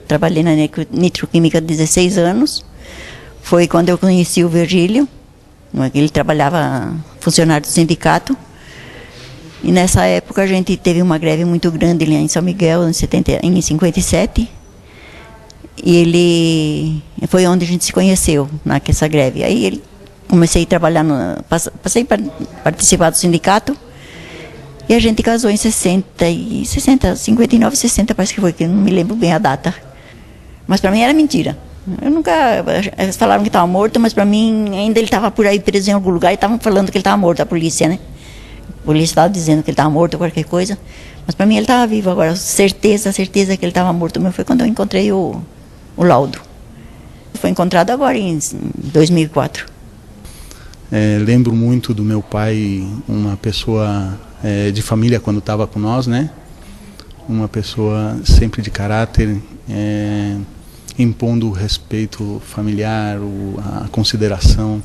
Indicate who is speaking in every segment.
Speaker 1: trabalhei na Nitroquímica há 16 anos. Foi quando eu conheci o Virgílio. Ele trabalhava funcionário do sindicato. E nessa época a gente teve uma greve muito grande ali em São Miguel, em 57. E ele foi onde a gente se conheceu, nessa greve. Aí comecei a trabalhar, passei a participar do sindicato. E a gente casou em 59, 60, parece que foi, que eu não me lembro bem a data. Mas para mim era mentira. Eu nunca... Eles falaram que estava morto, mas para mim ainda ele estava por aí preso em algum lugar e estavam falando que ele estava morto, a polícia, né? A polícia estava dizendo que ele estava morto ou qualquer coisa. Mas para mim ele estava vivo. Agora, certeza que ele estava morto mesmo foi quando eu encontrei o laudo. Foi encontrado agora em 2004.
Speaker 2: Lembro muito do meu pai, uma pessoa de família quando estava com nós, né? Uma pessoa sempre de caráter, impondo o respeito familiar, a consideração.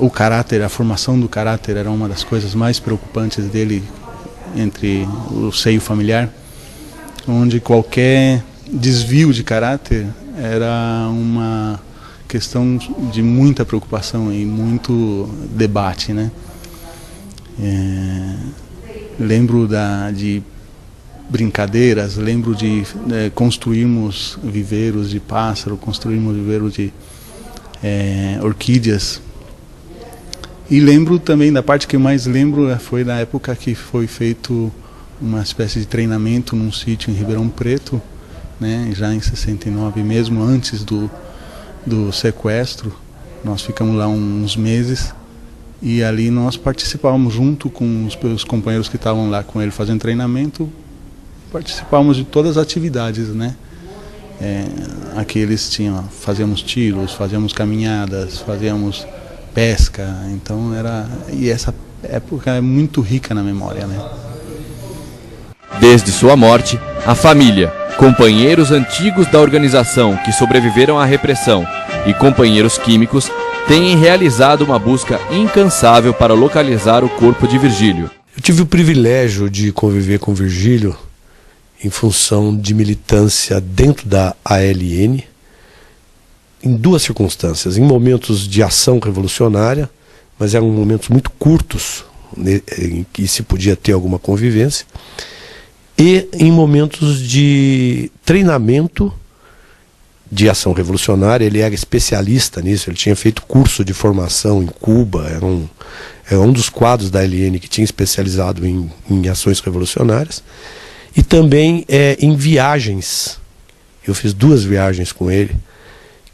Speaker 2: O caráter, a formação do caráter era uma das coisas mais preocupantes dele entre o seio familiar, onde qualquer desvio de caráter era uma questão de muita preocupação e muito debate, né? Lembro de brincadeiras, lembro de construirmos viveiros de pássaro, construirmos viveiros de orquídeas. E lembro também, da parte que eu mais lembro foi da época que foi feito uma espécie de treinamento num sítio em Ribeirão Preto, né, já em 69, mesmo antes do sequestro. Nós ficamos lá uns meses e ali nós participávamos junto com os companheiros que estavam lá com ele fazendo treinamento, participávamos de todas as atividades, né? Fazíamos tiros, fazíamos caminhadas, fazíamos pesca, então e essa época é muito rica na memória, né?
Speaker 3: Desde sua morte, a família, companheiros antigos da organização que sobreviveram à repressão e companheiros químicos têm realizado uma busca incansável para localizar o corpo de Virgílio.
Speaker 4: Eu tive o privilégio de conviver com Virgílio em função de militância dentro da ALN, em duas circunstâncias: em momentos de ação revolucionária, mas eram momentos muito curtos em que se podia ter alguma convivência, e em momentos de treinamento de ação revolucionária. Ele era especialista nisso, ele tinha feito curso de formação em Cuba, era um dos quadros da ALN que tinha especializado em ações revolucionárias, e também em viagens. Eu fiz 2 viagens com ele,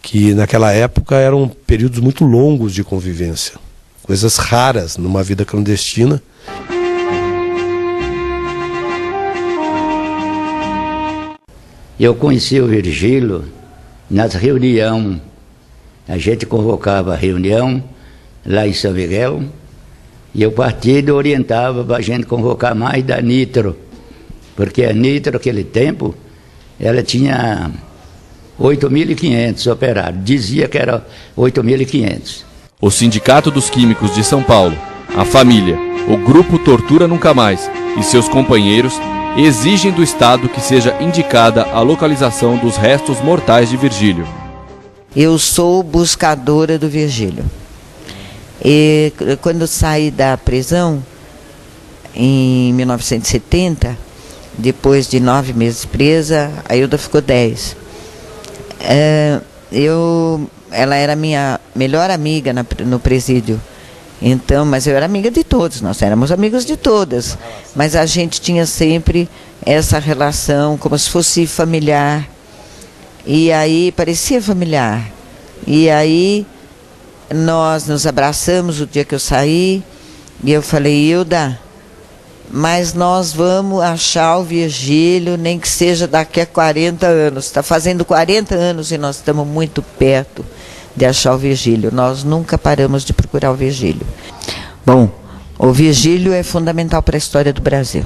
Speaker 4: que naquela época eram períodos muito longos de convivência, coisas raras numa vida clandestina.
Speaker 5: Eu conheci o Virgílio nas reuniões. A gente convocava a reunião lá em São Miguel e o partido orientava para a gente convocar mais da Nitro, porque a Nitro, naquele tempo, ela tinha 8.500 operários, dizia que era 8.500.
Speaker 3: O Sindicato dos Químicos de São Paulo, a família, o Grupo Tortura Nunca Mais e seus companheiros exigem do Estado que seja indicada a localização dos restos mortais de Virgílio.
Speaker 6: Eu sou buscadora do Virgílio. E quando saí da prisão, em 1970, depois de 9 meses presa, a Hilda ficou 10. Ela era minha melhor amiga no presídio. Então, mas eu era amiga de todos, nós éramos amigos de todas. Mas a gente tinha sempre essa relação como se fosse familiar. E aí, parecia familiar. E aí, nós nos abraçamos o dia que eu saí. E eu falei: Hilda, mas nós vamos achar o Virgílio, nem que seja daqui a 40 anos. Está fazendo 40 anos e nós estamos muito perto de achar o Virgílio. Nós nunca paramos de procurar o Virgílio. Bom, o Virgílio é fundamental para a história do Brasil.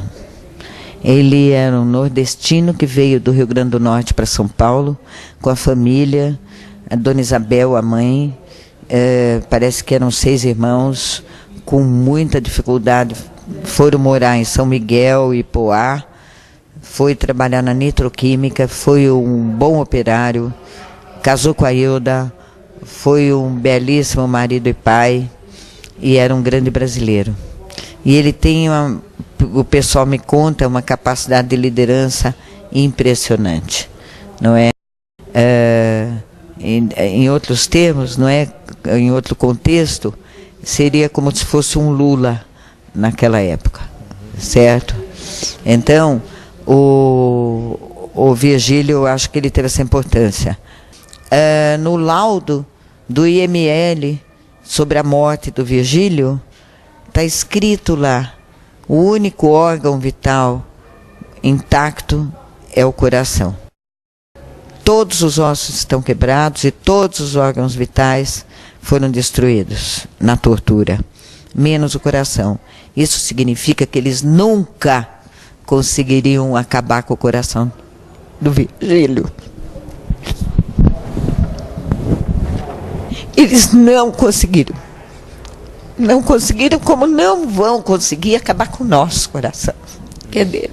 Speaker 6: Ele era um nordestino que veio do Rio Grande do Norte para São Paulo com a família, a Dona Isabel, a mãe, parece que eram 6 irmãos, com muita dificuldade. Foram morar em São Miguel e Poá, foi trabalhar na nitroquímica, foi um bom operário, casou com a Hilda, foi um belíssimo marido e pai, e era um grande brasileiro. E ele tem, o pessoal me conta, uma capacidade de liderança impressionante, não é? Em outros termos, não é? Em outro contexto, seria como se fosse um Lula naquela época, certo? Então, o Virgílio, eu acho que ele teve essa importância. No laudo do IML sobre a morte do Virgílio, está escrito lá, o único órgão vital intacto é o coração. Todos os ossos estão quebrados e todos os órgãos vitais foram destruídos na tortura, menos o coração. Isso significa que eles nunca conseguiriam acabar com o coração do Virgílio. Eles não conseguiram. Não conseguiram, como não vão conseguir acabar com o nosso coração, que é dele.